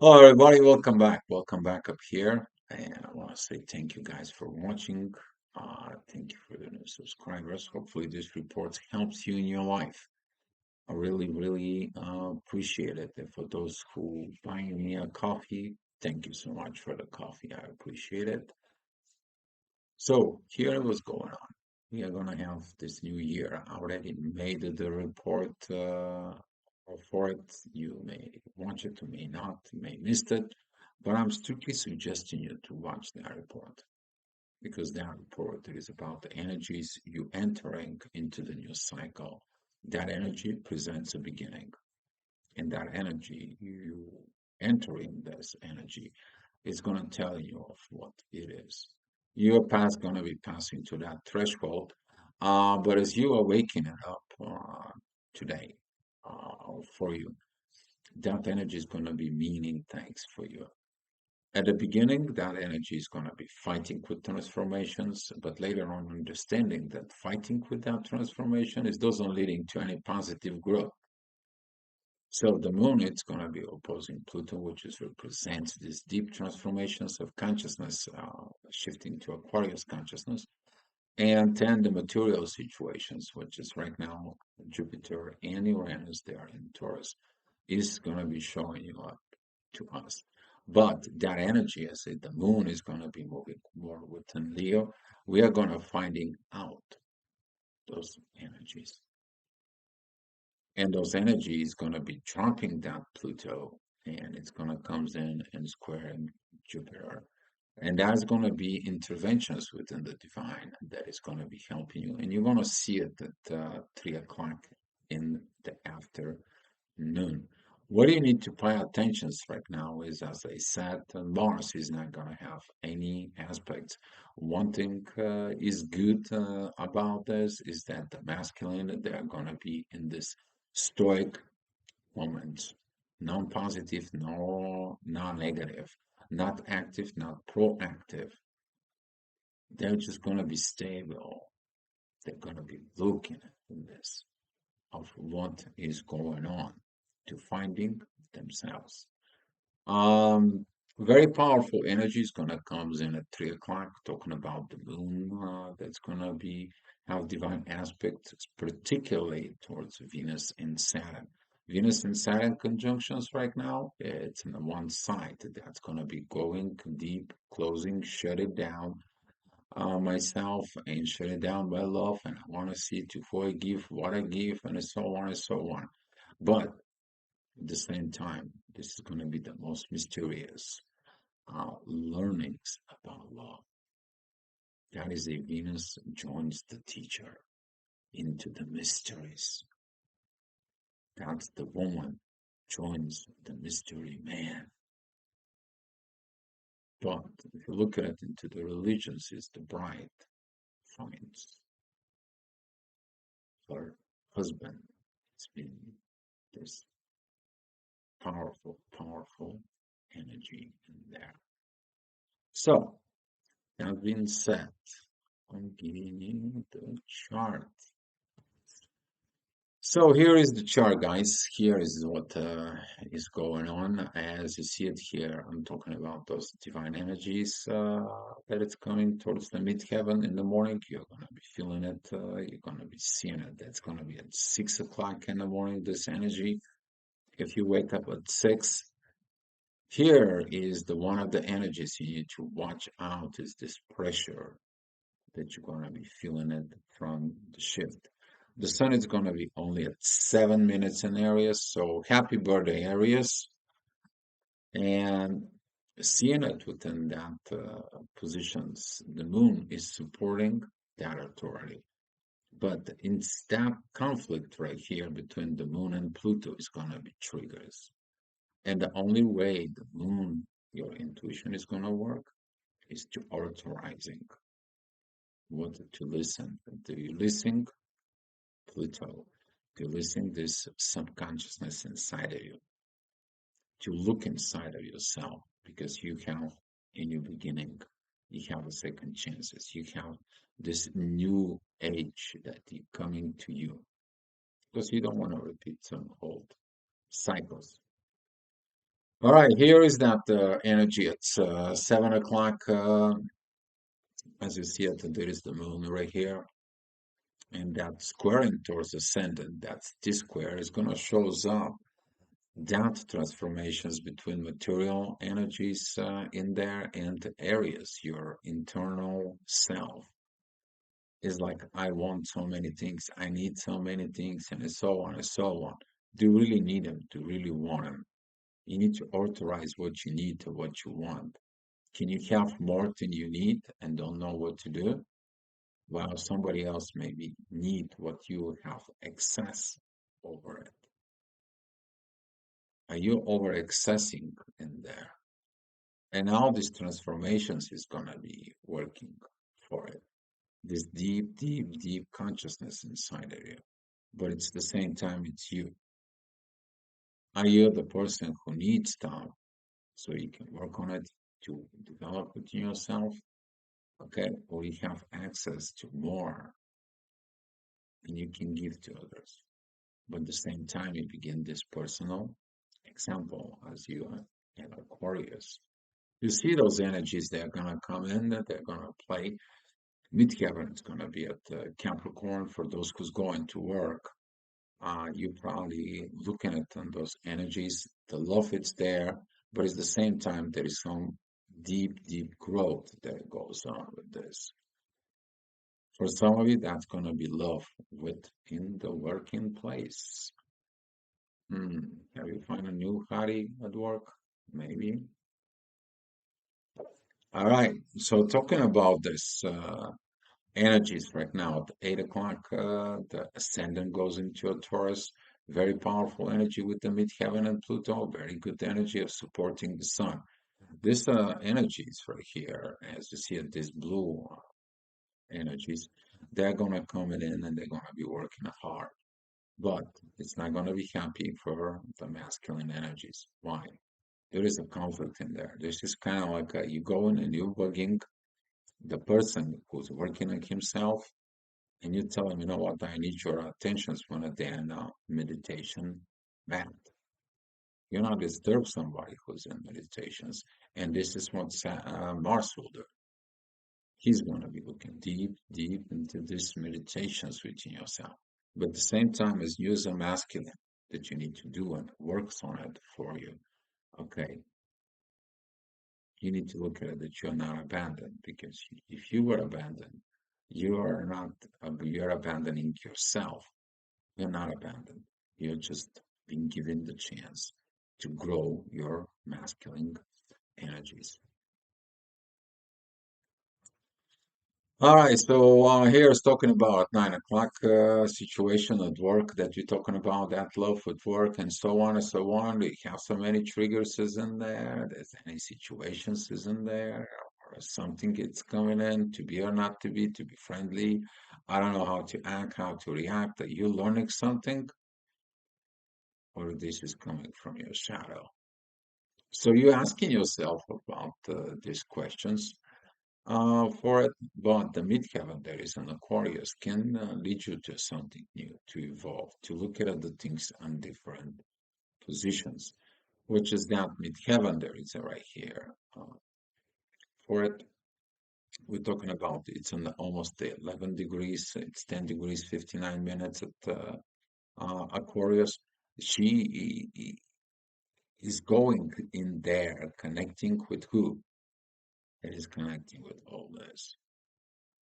Hello, everybody. Welcome back. Welcome back up here. And I want to say thank you guys for watching. Thank you for the new subscribers. Hopefully, this report helps you in your life. I really appreciate it. And for those who buying me a coffee, thank you so much for the coffee. I appreciate it. So here what's going on. We are gonna have this new year. I already made the report for it. You may watch it, you may not, you may missed it, but I'm strictly suggesting you to watch that report because that report is about the energies you entering into the new cycle. That energy presents a beginning, and that energy you entering this energy is going to tell you of what it is. Your path going to be passing to that threshold, but as you are waking it up today for you, that energy is going to be meaning things for you. At the beginning, that energy is going to be fighting with transformations, but later on, understanding that fighting with that transformation is doesn't leading to any positive growth. So the moon, it's going to be opposing Pluto, which is represents these deep transformations of consciousness, shifting to Aquarius consciousness, and then the material situations, which is right now Jupiter and Uranus there in Taurus, is going to be showing you up to us. But that energy, I said, the moon is going to be moving more within Leo. We are going to finding out those energies. And those energies going to be dropping down Pluto, and it's going to comes in and squaring Jupiter. And that's going to be interventions within the divine that is going to be helping you. And you're going to see it at 3 o'clock in the afternoon. What you need to pay attention right now is, as I said, Mars is not going to have any aspects. One thing is good about this is that the masculine, they are going to be in this stoic moments, non-positive, no non-negative, not active, not proactive. They're just going to be stable. They're going to be looking at this of what is going on to finding themselves. Um, Very powerful energy is gonna comes in at 3 o'clock, talking about the moon that's gonna be have divine aspects, particularly towards Venus and Saturn. Venus and Saturn conjunctions right now, it's on the one side that's gonna be going deep, closing, shut it down. Myself and shut it down by love, and I want to see to forgive what I give, and so on and so on. But at the same time, this is going to be the most mysterious learnings about love. That is a Venus joins the teacher into the mysteries. That's the woman joins the mystery man. But if you look at it into the religions, is the bride finds her husband. It's been this powerful energy in there. So, that being said, I'm giving you the chart. So here is the chart, guys. Here is what is going on. As you see it here, I'm talking about those divine energies that it's coming towards the midheaven in the morning. You're going to be feeling it. You're going to be seeing it. That's going to be at 6 o'clock in the morning, this energy. If you wake up at 6, here is the one of the energies you need to watch out is this pressure that you're going to be feeling it from the shift. The sun is going to be only at 7 minutes in Aries, so happy birthday, Aries. And seeing it within that positions, the moon is supporting that authority. But in that conflict right here between the moon and Pluto is going to be triggers. And the only way the moon, your intuition is going to work is to authorizing what to listen. Do you listen, Pluto? Do you listen this subconsciousness inside of you? To look inside of yourself because you have a new beginning. You have a second chances. You have this new age that is coming to you because you don't want to repeat some old cycles. All right, here is that energy. It's 7 o'clock. As you see it, there is the moon right here, and that squaring towards ascendant. That's this square is going to shows up that transformations between material energies in there and areas. Your internal self is like, I want so many things, I need so many things, and so on and so on. Do you really need them? Do you really want them? You need to authorize what you need to what you want. Can you have more than you need and don't know what to do? While somebody else maybe need what you have excess over it. Are you over accessing in there? And all these transformations is gonna be working for it. This deep, deep, deep consciousness inside of you. But it's the same time it's you. Are you the person who needs time so you can work on it to develop it in yourself? Okay, or you have access to more and you can give to others. But at the same time, you begin this personal example as you are an Aquarius. You see those energies, they're going to come in, that they're going to play. Midheaven is going to be at Capricorn for those who's going to work. You're probably looking at those energies. The love is there, but at the same time, there is some deep, deep growth that goes on with this. For some of you, that's going to be love within the working place. Hmm. Have you found a new hobby at work? Maybe. All right. So talking about this energies right now at 8 o'clock, the ascendant goes into a Taurus. Very powerful energy with the midheaven and Pluto. Very good energy of supporting the sun. This energies right here, as you see it, these blue energies, they're gonna come in and they're gonna be working hard. But it's not gonna be happy for the masculine energies. Why? There is a conflict in there. This is kind of like you go in and you're bugging the person who's working on himself, and you tell him, you know what, I need your attention when a day in meditation mat. You not disturb somebody who's in meditations, and this is what Mars will do. He's going to be looking deep, deep into this meditations within yourself. But at the same time, as you as a masculine, that you need to do and works on it for you. Okay, you need to look at it that you're not abandoned, because if you were abandoned, you are not, you're abandoning yourself. You're not abandoned. You're just being given the chance to grow your masculine energies. All right, so here is talking about 9 o'clock situation at work that you're talking about, that love at work and so on and so on. We have so many triggers is in there. There's any situations is in there or something it's coming in to be or not to be friendly. I don't know how to act, how to react. Are you learning something or this is coming from your shadow? So you're asking yourself about these questions for it, but the midheaven there is an Aquarius can lead you to something new, to evolve, to look at the things on different positions, which is that midheaven there is right here. For it, we're talking about it's in almost 11 degrees, it's 10 degrees, 59 minutes at Aquarius. She is going in there, connecting with who? It is connecting with all this.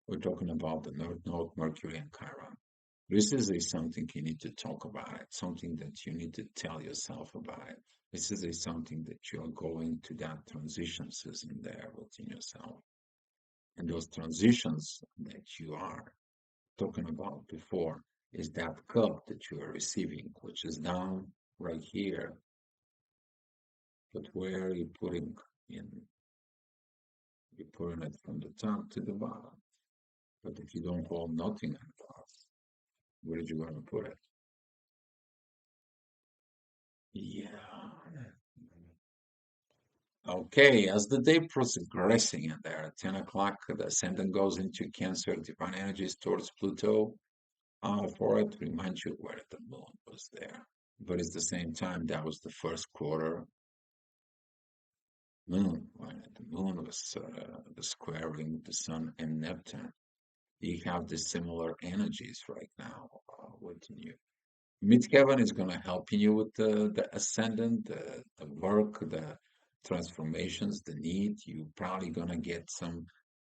We're talking about the North Node, Mercury, and Chiron. This is something you need to talk about it, something that you need to tell yourself about it. This is something that you're going to that transitions is in there within yourself. And those transitions that you are talking about before is that cup that you are receiving, which is down right here. But where are you putting in? You're putting it from the top to the bottom. But if you don't hold nothing on top, where did you want to put it? Yeah. Okay, as the day progressing in there, at 10 o'clock, the ascendant goes into Cancer, divine energies towards Pluto. For it, remind you where the moon was there. But it's the same time, that was the first quarter. moon, when the moon was squaring the sun and Neptune. You have the similar energies right now within you. Midheaven is going to help you with the ascendant, the work, the transformations, the need. You're probably going to get some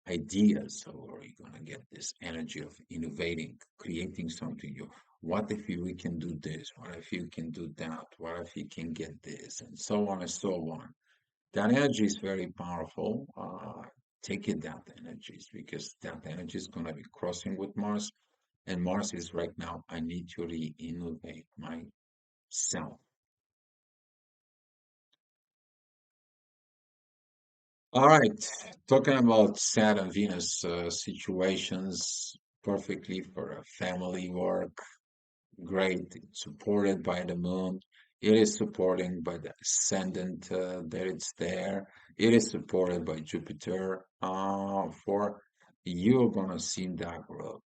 ideas, or you're going to get this energy of innovating, creating something new. What if we can do this? What if you can do that? What if you can get this? And so on and so on. That energy is very powerful. Take it that energies, because that energy is going to be crossing with Mars, and Mars is right now, I need to re-innovate myself. All right, talking about Saturn Venus situations, perfectly for a family work. Great, it's supported by the moon. It is supported by the ascendant that it's there. It is supported by Jupiter. For you're gonna see that growth,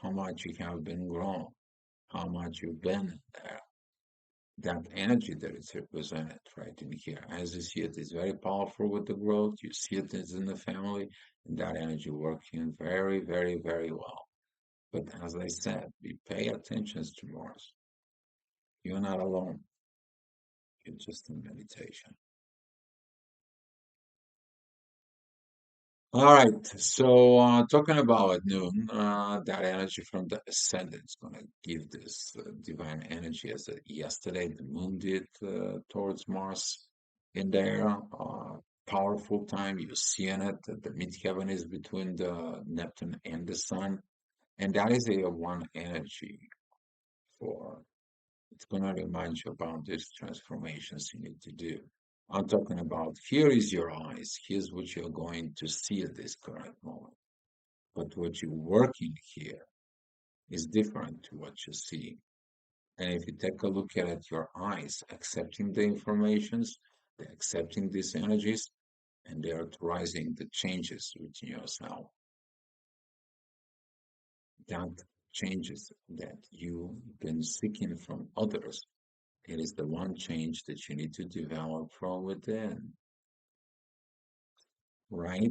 how much you have been grown, how much you've been there. That energy that is represented right in here. As you see it is very powerful with the growth. You see it is in the family, and that energy working very, very, very well. But as I said, we pay attention to Mars. You're not alone. You're just in meditation. All right. So talking about at noon, that energy from the ascendant is going to give this divine energy as yesterday the moon did towards Mars in there. Powerful time. You're seeing it. The midheaven is between the Neptune and the Sun, and that is a one energy for. It's going to remind you about these transformations you need to do. I'm talking about here is your eyes. Here's what you're going to see at this current moment. But what you're working here is different to what you see. And if you take a look at it, your eyes, accepting the informations, they're accepting these energies, and they're authorizing the changes within yourself. That changes that you've been seeking from others. It is the one change that you need to develop from within, right?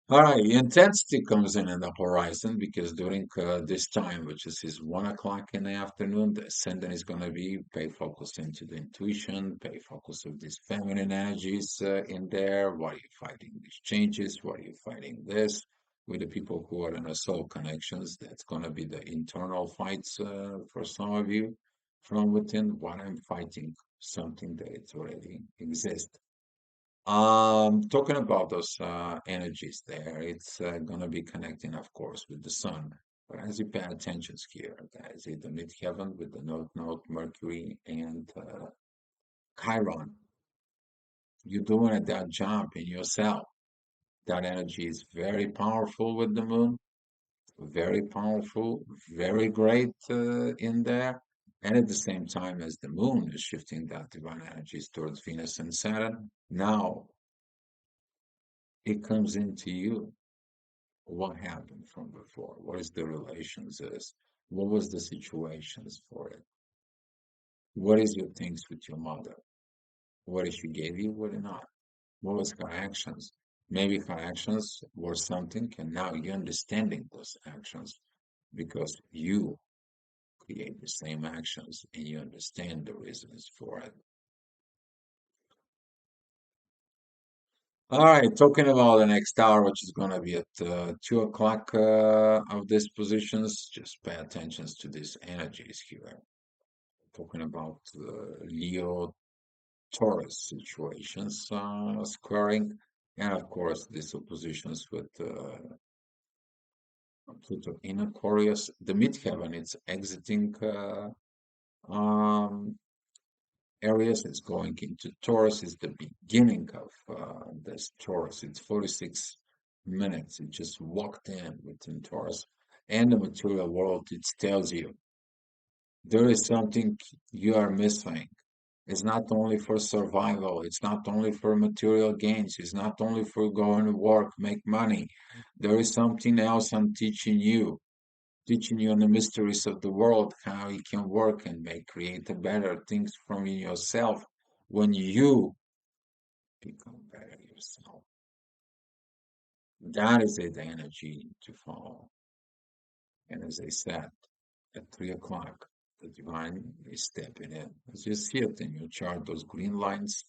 All right, intensity comes in the horizon because during this time, which is 1 o'clock in the afternoon, the ascendant is going to be pay focus into the intuition, pay focus of these feminine energies in there. Why are you fighting these changes? Why are you fighting this? With the people who are in a soul connections, that's going to be the internal fights for some of you from within. What I'm fighting, something that it's already exists. Talking about those energies there, it's gonna be connecting, of course, with the sun. But as you pay attention here, guys, in the midheaven with the North Node, Mercury, and Chiron, you're doing that job in yourself. That energy is very powerful with the moon, very powerful, very great in there. And at the same time as the moon is shifting that divine energies towards Venus and Saturn, now it comes into you. What happened from before? What is the relations is? What was the situations for it? What is your things with your mother? What if she gave you, what or not? What was her actions? Maybe her actions were something, and now you're understanding those actions because you create the same actions and you understand the reasons for it. All right, talking about the next hour, which is going to be at 2 o'clock of these positions, just pay attention to these energies here. Talking about Leo Taurus situations squaring, and of course, these oppositions with Pluto in Aquarius. The midheaven, it's exiting um, areas. It's going into Taurus. It's the beginning of this Taurus. It's 46 minutes. It just walked in within Taurus. And the material world, it tells you there is something you are missing. It's not only for survival. It's not only for material gains. It's not only for going to work, make money. There is something else I'm teaching you on the mysteries of the world, how you can work and make, create a better things from yourself when you become better yourself. That is the energy to follow. And as I said, at 3 o'clock, the divine is stepping in. As you see it in your chart, those green lines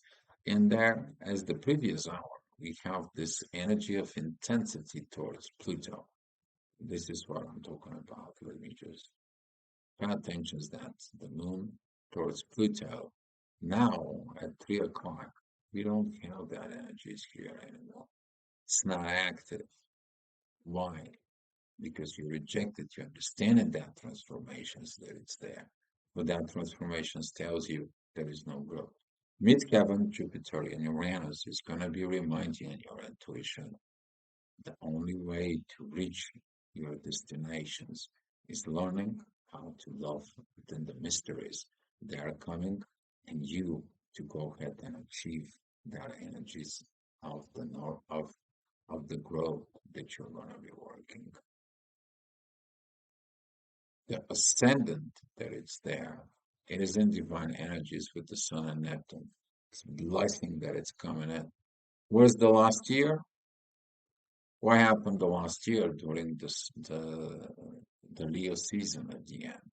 in there, as the previous hour, we have this energy of intensity towards Pluto. This is what I'm talking about. Let me just pay attention that the moon towards Pluto. Now at 3 o'clock, we don't have that energy here anymore. It's not active. Why? Because you rejected your understanding that transformations that it's there. But that transformations tells you there is no growth. Midheaven, Jupiter, and Uranus is going to be reminding you your intuition. The only way to reach your destinations is learning how to love within the mysteries that are coming and you to go ahead and achieve that energies of the north of the growth that you're going to be working. The ascendant that it's there, it is in divine energies with the sun and Neptune. It's a blessing that it's coming in. Where's the last year? What happened the last year during the Leo season at the end?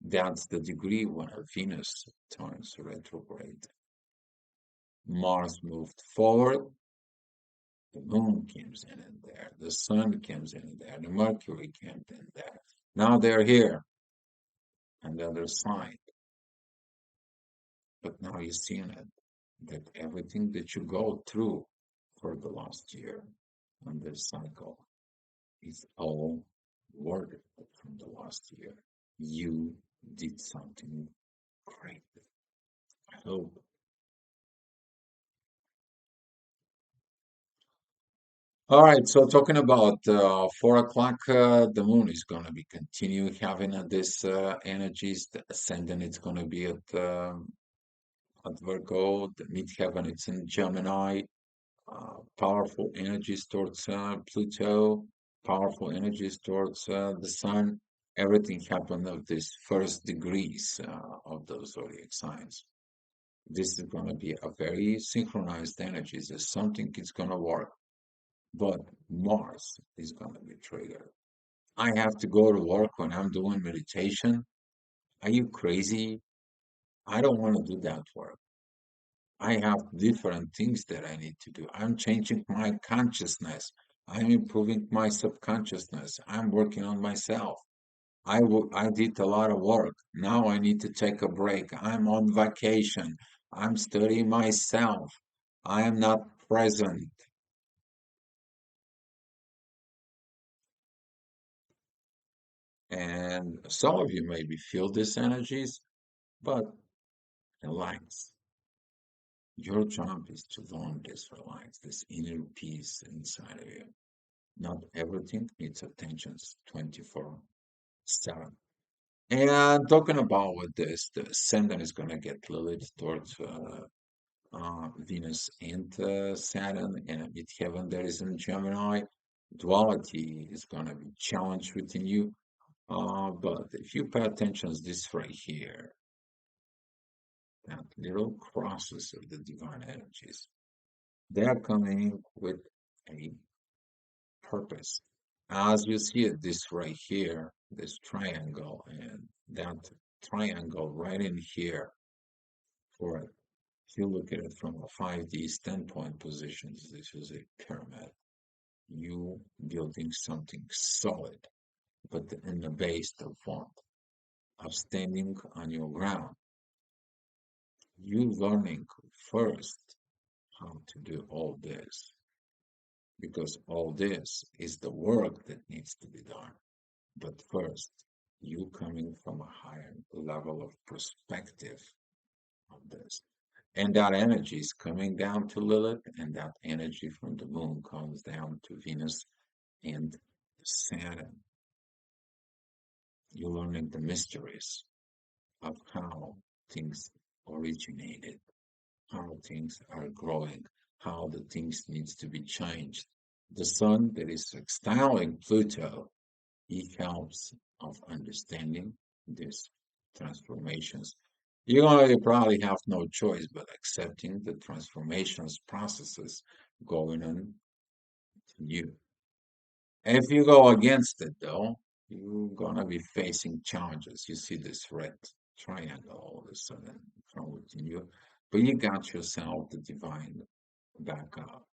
That's the degree when Venus turns retrograde. Mars moved forward, the moon comes in there, the sun comes in there, the Mercury came in there. Now they're here on the other side. But now you're seeing it, that everything that you go through for the last year on this cycle is all worth it from the last year. You did something great. I hope. All right, so talking about 4 o'clock, the moon is going to be continue having this energies. The ascendant it's going to be at Virgo. The midheaven it's in Gemini. Powerful energies towards Pluto, powerful energies towards the Sun. Everything happened of these first degrees of those zodiac signs. This is going to be a very synchronized energies. There's something is going to work, but Mars is going to be triggered. I have to go to work when I'm doing meditation. Are you crazy? I don't want to do that work. I have different things that I need to do. I'm changing my consciousness. I'm improving my subconsciousness. I'm working on myself. I did a lot of work. Now I need to take a break. I'm on vacation. I'm studying myself. I am not present. And some of you maybe feel these energies, but relax. Your job is to learn this relax, this inner peace inside of you. Not everything needs attention 24/7. And talking about with this, the ascendant is going to get Lilith towards Venus and Saturn, and a midheaven that is in Gemini. Duality is going to be challenged within you. But if you pay attention to this right here, that little crosses of the divine energies, they're coming with a purpose. As you see it, this right here, this triangle, and that triangle right in here, for it. If you look at it from a 5D standpoint positions, this is a pyramid. You building something solid, but in the base of what? Of standing on your ground. You learning first how to do all this, because all this is the work that needs to be done. But first, you coming from a higher level of perspective of this. And that energy is coming down to Lilith, and that energy from the moon comes down to Venus and Saturn. You're learning the mysteries of how things originated, how things are growing, how the things needs to be changed. The sun that is sextiling Pluto, it helps of understanding these transformations. You probably have no choice but accepting the transformations processes going on in you. If you go against it, though, you're gonna be facing challenges. You see this red triangle all of a sudden from within you, but you got yourself the divine back up.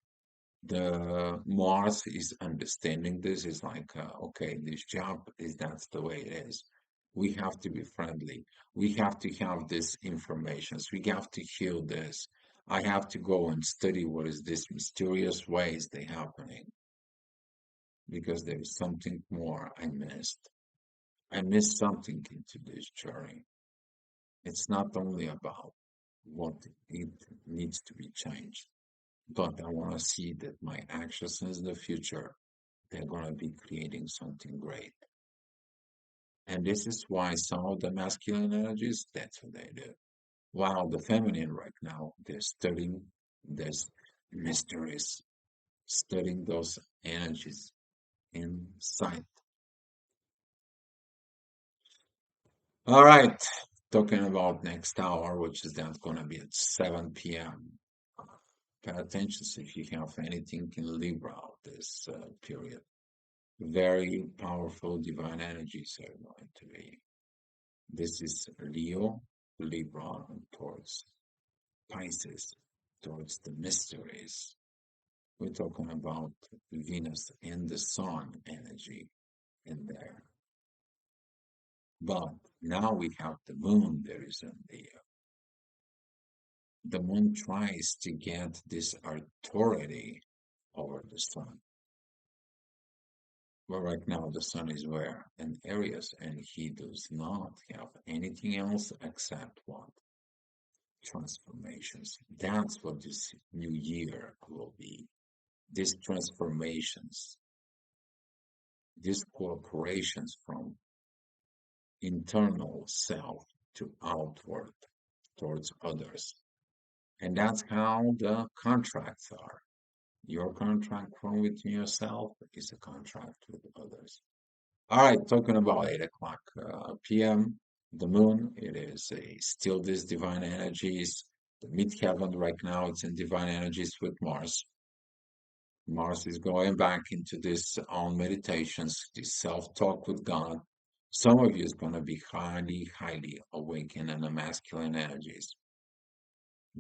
The Mars is understanding this. Is like, okay, this job is that's the way it is. We have to be friendly. We have to have this information. We have to heal this. I have to go and study what is this mysterious ways they happening because there is something more I missed. I missed something into this journey. It's not only about what it needs to be changed, but I want to see that my actions in the future, they're going to be creating something great. And this is why some of the masculine energies, that's what they do. While the feminine right now, they're studying this mysteries, studying those energies inside. All right, talking about next hour, which is then going to be at 7 p.m. Pay attention if you have anything in Libra this period. Very powerful divine energies are going to be. This is Leo, Libra, and towards Pisces, towards the mysteries. We're talking about Venus and the Sun energy in there. But now we have the moon there is in the moon tries to get this authority over the sun. Well, right now the sun is where? In Aries, and he does not have anything else except what? Transformations. That's what this new year will be. These transformations, these cooperations from internal self to outward towards others. And that's how the contracts are. Your contract from within yourself is a contract with others. All right, talking about 8 o'clock p.m., the moon, it is still this divine energies. The midheaven right now, it's in divine energies with Mars. Mars is going back into this own meditations, this self-talk with God. Some of you is going to be highly, highly awakened in the masculine energies.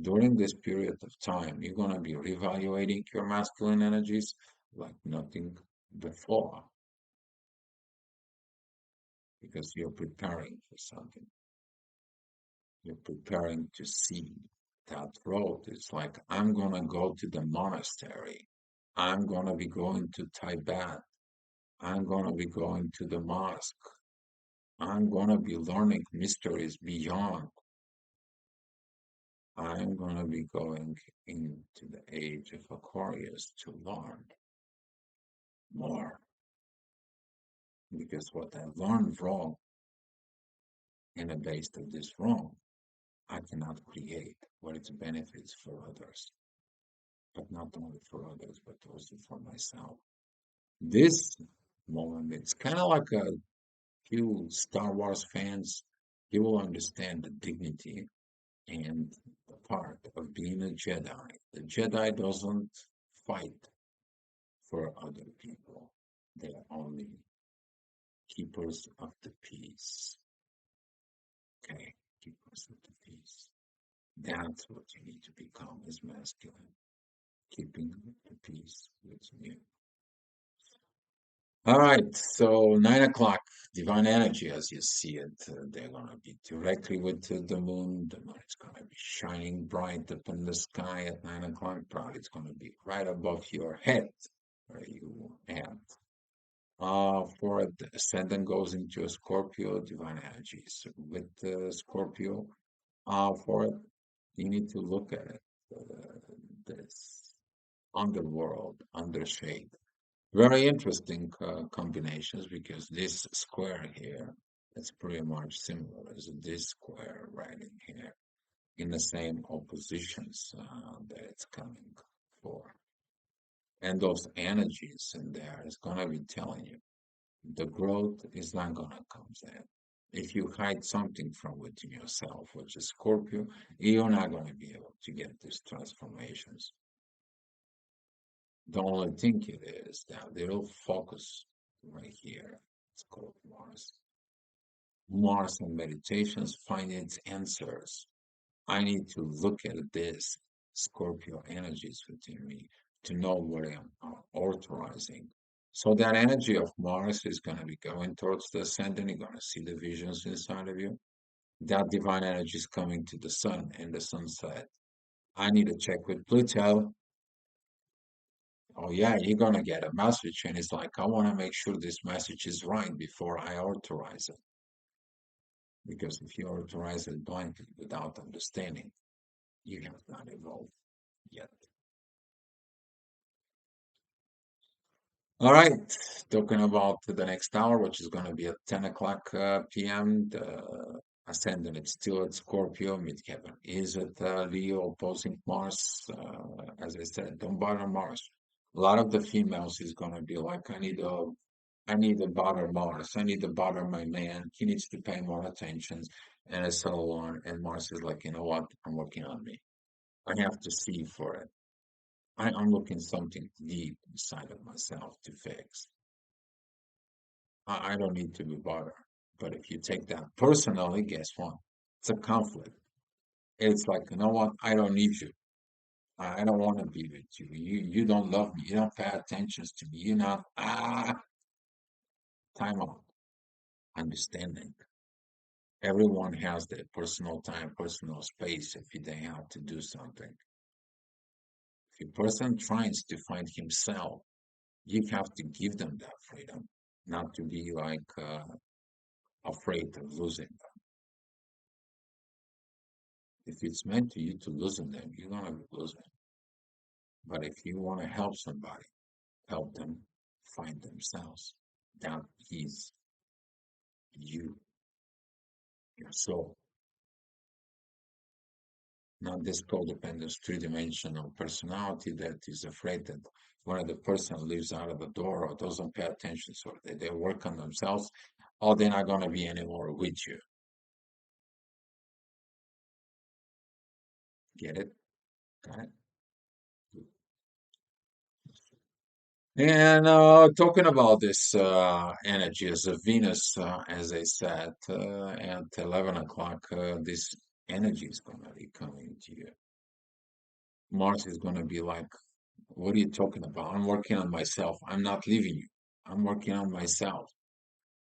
During this period of time, you're going to be reevaluating your masculine energies like nothing before because you're preparing for something. You're preparing to see that road. It's like, I'm going to go to the monastery. I'm going to be going to Tibet. I'm going to be going to the mosque. I'm going to be learning mysteries beyond. I'm going to be going into the age of Aquarius to learn more. Because what I learned wrong in the base of this wrong, I cannot create what its benefits for others, but not only for others, but also for myself. This moment, it's kind of like a few Star Wars fans, you will understand the dignity and the part of being a Jedi. The Jedi doesn't fight for other people. They're only keepers of the peace. Okay, keepers of the peace. That's what you need to become as masculine, keeping the peace with you. All right, so 9 o'clock, divine energy as you see it, they're going to be directly with the moon. The moon is going to be shining bright up in the sky at 9 o'clock. Probably it's going to be right above your head where you at. For the ascendant goes into a Scorpio, divine energies with Scorpio. For it, you need to look at it, this underworld, undershade. Very interesting combinations because this square here, it's pretty much similar as this square right in here, in the same oppositions that it's coming for. And those energies in there is going to be telling you the growth is not going to come then. If you hide something from within yourself, which is Scorpio, you're not going to be able to get these transformations. The only thing it is that they will focus right here. It's called Mars. Mars and meditations find its answers. I need to look at this Scorpio energies within me to know what I'm authorizing. So that energy of Mars is going to be going towards the ascendant. You're going to see the visions inside of you. That divine energy is coming to the sun, and the sun said, I need to check with Pluto. Oh, yeah, you're going to get a message. And it's like, I want to make sure this message is right before I authorize it. Because if you authorize it blindly without understanding, you have not evolved yet. All right, talking about the next hour, which is going to be at 10 o'clock p.m. The ascendant is still at Scorpio, midheaven is at Leo, opposing Mars. As I said, don't bother Mars. A lot of the females is going to be like, I need to bother Mars. I need to bother my man. He needs to pay more attention, and so on. And Mars is like, you know what? I'm working on me. I have to see for it. I'm looking something deep inside of myself to fix. I don't need to be bothered. But if you take that personally, guess what? It's a conflict. It's like, you know what? I don't need you. I don't want to be with you. You don't love me. You don't pay attention to me. You're not time out. Understanding. Everyone has their personal time, personal space if they have to do something. If a person tries to find himself, you have to give them that freedom, not to be like afraid of losing. If it's meant to you to loosen them, you're gonna lose them. But if you want to help somebody, help them find themselves. That is you, your soul. Not this codependent three-dimensional personality that is afraid that one of the person lives out of the door or doesn't pay attention, so they work on themselves, or they're not gonna be anymore with you. Get it? Got it? And talking about this energies of Venus, as I said, at 11 o'clock, this energy is going to be coming to you. Mars is going to be like, what are you talking about? I'm working on myself. I'm not leaving you. I'm working on myself.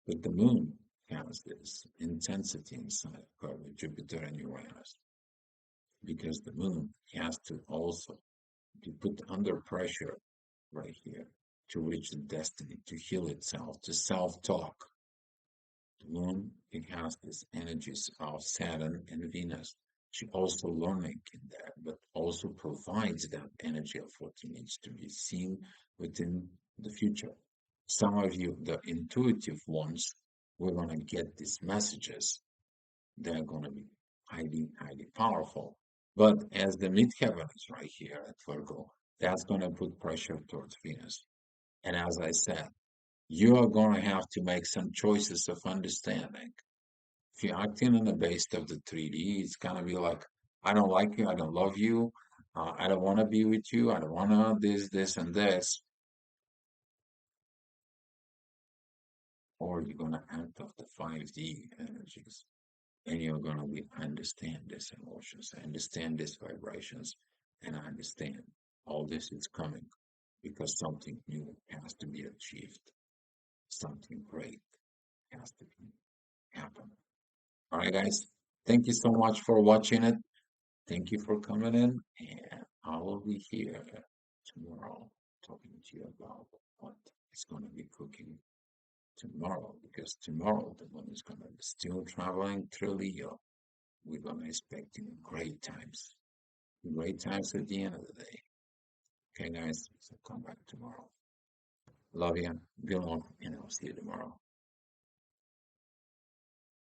But the moon has this intensity inside her with Jupiter and Uranus because the moon has to also be put under pressure right here to reach the destiny, to heal itself, to self-talk. The moon, it has these energies of Saturn and Venus. She also learning in that, but also provides that energy of what needs to be seen within the future. Some of you, the intuitive ones, we're going to get these messages. They're going to be highly, highly powerful. But as the midheaven is right here at Virgo, that's going to put pressure towards Venus. And as I said, you are going to have to make some choices of understanding. If you're acting on the base of the 3D, it's going to be like, I don't like you, I don't love you, I don't want to be with you, I don't want to this, and this. Or you're going to act off the 5D energies and you're going to be understand these emotions, understand these vibrations, and understand all this is coming because something new has to be achieved. Something great has to be happen. All right, guys. Thank you so much for watching it. Thank you for coming in, and I will be here tomorrow talking to you about what is going to be cooking tomorrow because tomorrow the moon is going to be still traveling through Leo. We're going to expect great times at the end of the day. Okay, guys, so come back tomorrow. Love you, be long, and I'll see you tomorrow.